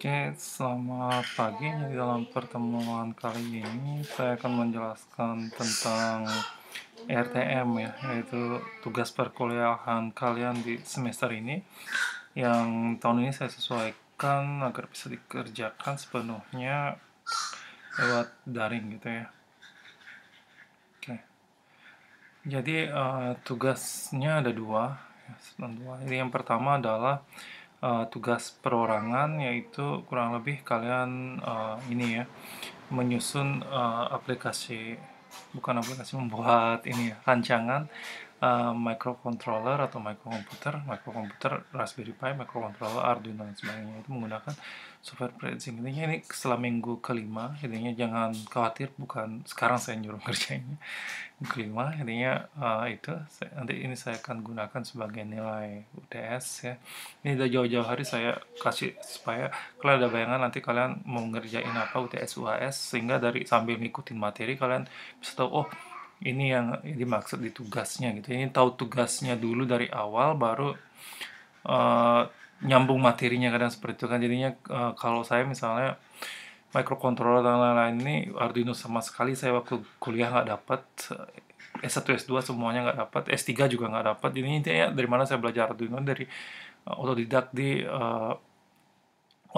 Oke, selamat pagi. Jadi dalam pertemuan kali ini saya akan menjelaskan tentang RTM ya, yaitu tugas perkuliahan kalian di semester ini yang tahun ini saya sesuaikan agar bisa dikerjakan sepenuhnya lewat daring gitu ya. Oke. Jadi tugasnya ada dua, ya, dua. Jadi yang pertama adalah tugas perorangan, yaitu kurang lebih kalian ini ya menyusun aplikasi, bukan aplikasi, membuat ini ya, rancangan microcontroller atau microkomputer Raspberry Pi, microcontroller Arduino dan sebagainya, itu menggunakan software FreeSync. Intinya ini setelah minggu kelima, intinya jangan khawatir, bukan sekarang saya nyuruh ngerjainnya. Kelima, intinya itu nanti ini saya akan gunakan sebagai nilai UTS ya. Ini udah jauh-jauh hari saya kasih supaya kalian ada bayangan nanti kalian mau ngerjain apa UTS UAS, sehingga dari sambil ngikutin materi kalian bisa tahu, oh ini yang dimaksud di tugasnya gitu. Ini tahu tugasnya dulu dari awal, baru uh, nyambung materinya, kadang seperti itu kan. Jadinya kalau saya misalnya microcontroller dan lain-lain ini Arduino sama sekali saya waktu kuliah nggak dapat, S1 S2 semuanya nggak dapat, S3 juga nggak dapat. Jadi intinya dari mana saya belajar Arduino, dari otodidak di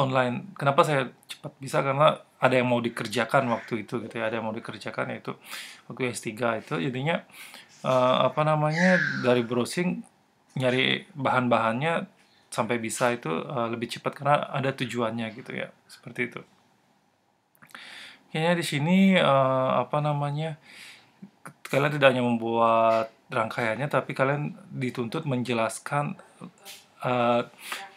online. Kenapa saya cepat bisa, karena ada yang mau dikerjakan waktu itu gitu ya, ada yang mau dikerjakan, yaitu waktu S3 itu. Jadinya apa namanya, dari browsing nyari bahan-bahannya sampai bisa itu lebih cepat karena ada tujuannya gitu ya, seperti itu. Kayaknya di sini apa namanya, kalian tidak hanya membuat rangkaiannya, tapi kalian dituntut menjelaskan uh,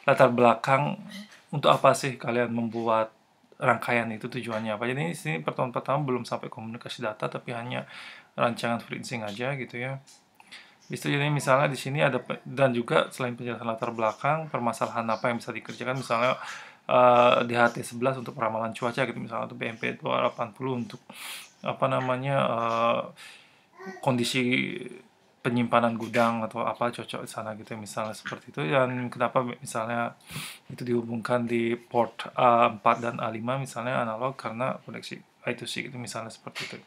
latar belakang untuk apa sih kalian membuat rangkaian itu, tujuannya apa. Jadi di sini pertemuan pertama belum sampai komunikasi data, tapi hanya rancangan FreeSync aja gitu ya. Bisa jadi misalnya di sini ada dan juga selain penjelasan latar belakang, permasalahan apa yang bisa dikerjakan, misalnya di HT11 untuk peramalan cuaca gitu, misalnya, untuk BMP 280 untuk apa namanya, kondisi penyimpanan gudang atau apa cocok di sana gitu, misalnya seperti itu. Dan kenapa misalnya itu dihubungkan di port A4 dan A5 misalnya analog, karena koneksi I2C gitu, misalnya seperti itu.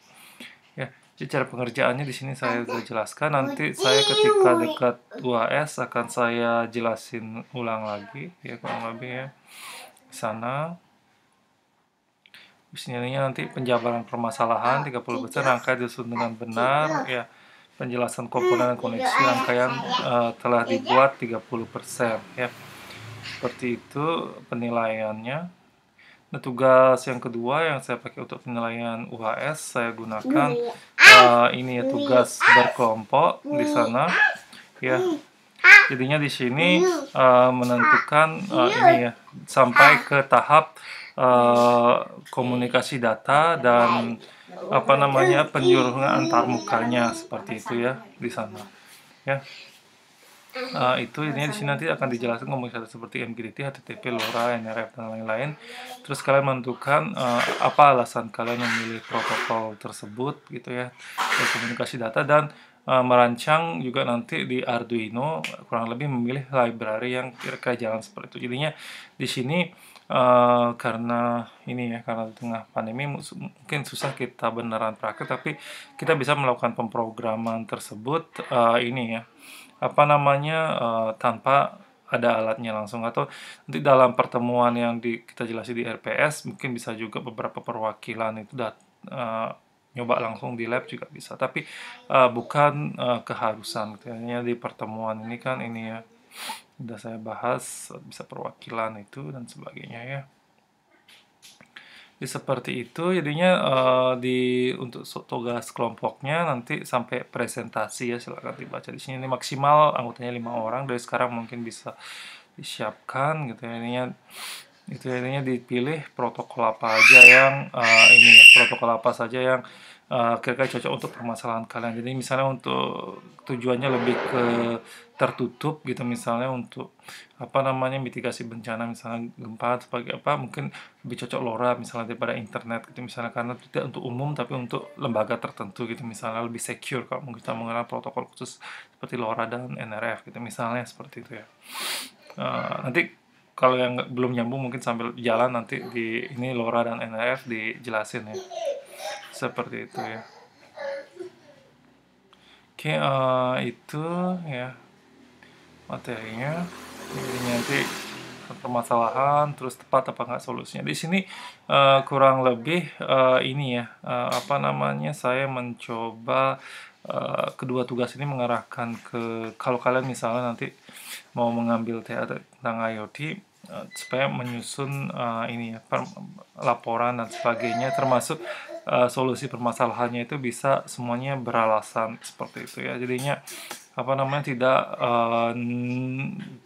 Ya, jadi cara pengerjaannya di sini saya sudah jelaskan. Nanti saya ketika dekat UAS akan saya jelasin ulang lagi ya, kurang lebih ya di sana. Di sini nanti penjabaran permasalahan 30%, rangkaian disusun dengan benar ya. Penjelasan komponen dan koneksi rangkaian telah dibuat 30% ya. Seperti itu penilaiannya. Nah, tugas yang kedua yang saya pakai untuk penilaian UHS, saya gunakan ini ya, tugas berkelompok di sana ya. Jadinya di sini menentukan ini ya, sampai ke tahap komunikasi data dan apa namanya, penyuluhan antar mukanya, seperti itu ya di sana ya. Itu intinya di sini nanti akan dijelaskan komunikasi seperti MQTT, HTTP, LoRa, NRF dan lain-lain. Terus kalian menentukan apa alasan kalian memilih protokol tersebut gitu ya, komunikasi data, dan merancang juga nanti di Arduino, kurang lebih memilih library yang kira-kira jalan seperti itu. Jadinya di sini karena ini ya, karena di tengah pandemi mungkin susah kita beneran praktek, tapi kita bisa melakukan pemrograman tersebut ini ya, apa namanya, tanpa ada alatnya langsung. Atau nanti dalam pertemuan yang kita jelasin di RPS, mungkin bisa juga beberapa perwakilan itu nyoba langsung di lab juga bisa, tapi bukan keharusan gitu ya. Hanya di pertemuan ini kan ini ya, udah saya bahas bisa perwakilan itu dan sebagainya ya. Jadi seperti itu jadinya, untuk tugas kelompoknya nanti sampai presentasi ya, silakan dibaca di sini. Ini maksimal anggotanya 5 orang, dari sekarang mungkin bisa disiapkan gitu ya. Ininya dipilih protokol apa aja yang ini ya, protokol apa saja yang kira-kira cocok untuk permasalahan kalian. Jadi misalnya untuk tujuannya lebih ke tertutup gitu, misalnya untuk apa namanya, mitigasi bencana, misalnya gempa sebagai apa, mungkin lebih cocok LoRa misalnya daripada internet gitu, misalnya, karena tidak untuk umum tapi untuk lembaga tertentu gitu, misalnya lebih secure kalau kita mengenal protokol khusus seperti LoRa dan NRF gitu, misalnya seperti itu ya. Nanti kalau yang belum nyambung mungkin sambil jalan nanti di ini LoRa dan NRF dijelasin ya. Seperti itu ya. Oke, itu ya materinya. Jadi nanti permasalahan, terus tepat apa nggak solusinya. Di sini kurang lebih ini ya, apa namanya, saya mencoba kedua tugas ini mengarahkan ke kalau kalian misalnya nanti mau mengambil TA tentang IoT, supaya menyusun ini ya, laporan dan sebagainya, termasuk solusi permasalahannya itu bisa semuanya beralasan seperti itu ya. Jadinya apa namanya, tidak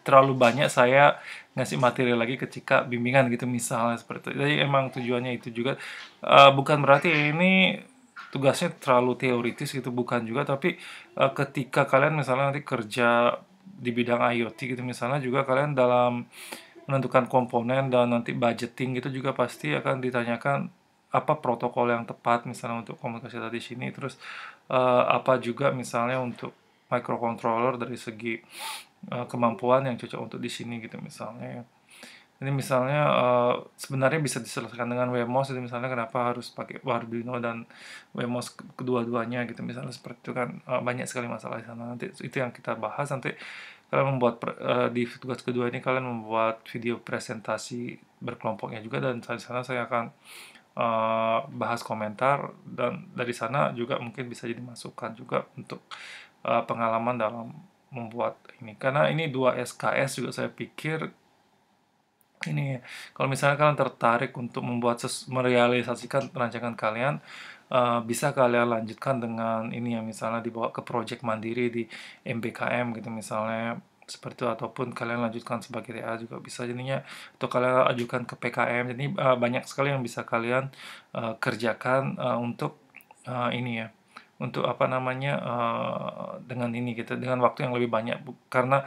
terlalu banyak saya ngasih materi lagi ketika bimbingan gitu misalnya seperti itu. Jadi emang tujuannya itu juga, bukan berarti ini tugasnya terlalu teoritis gitu, bukan juga, tapi ketika kalian misalnya nanti kerja di bidang IoT gitu misalnya, juga kalian dalam menentukan komponen dan nanti budgeting gitu juga pasti akan ditanyakan apa protokol yang tepat misalnya untuk komunikasi tadi sini, terus apa juga misalnya untuk microcontroller dari segi kemampuan yang cocok untuk di sini gitu misalnya ya. Ini misalnya sebenarnya bisa diselesaikan dengan Wemos itu misalnya, kenapa harus pakai Arduino dan Wemos kedua-duanya gitu misalnya, seperti itu kan. Banyak sekali masalah di sana, nanti itu yang kita bahas. Nanti kalian membuat di tugas kedua ini kalian membuat video presentasi berkelompoknya juga, dan di sana saya akan bahas komentar, dan dari sana juga mungkin bisa jadi masukan juga untuk pengalaman dalam membuat ini. Karena ini 2 SKS juga saya pikir ini, kalau misalnya kalian tertarik untuk membuat merealisasikan rancangan kalian, bisa kalian lanjutkan dengan ini ya, misalnya dibawa ke project mandiri di MBKM gitu misalnya, seperti itu, ataupun kalian lanjutkan sebagai TA juga bisa jadinya, atau kalian ajukan ke PKM. Jadi banyak sekali yang bisa kalian kerjakan untuk ini ya, untuk apa namanya, dengan ini gitu, dengan waktu yang lebih banyak, karena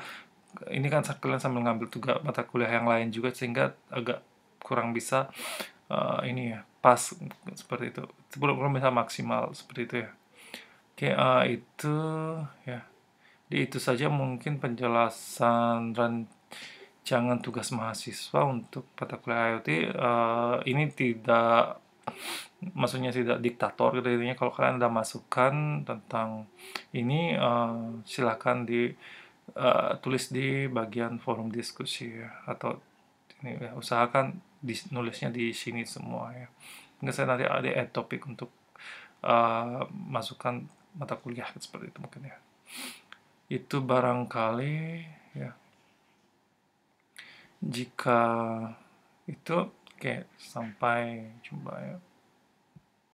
ini kan kalian sambil ngambil tugas mata kuliah yang lain juga, sehingga agak kurang bisa ini ya, pas seperti itu, belum bisa maksimal seperti itu ya. Oke, itu ya, di itu saja mungkin penjelasan rancangan tugas mahasiswa untuk mata kuliah IoT. Ini tidak, maksudnya tidak diktator gitu, intinya kalau kalian ada masukan tentang ini, silakan di tulis di bagian forum diskusi ya, atau ini ya, usahakan nulisnya di sini semua ya. Mungkin saya nanti ada add topik untuk masukan mata kuliah seperti itu mungkin ya. Itu barangkali ya. Jika itu, oke, sampai jumpa ya.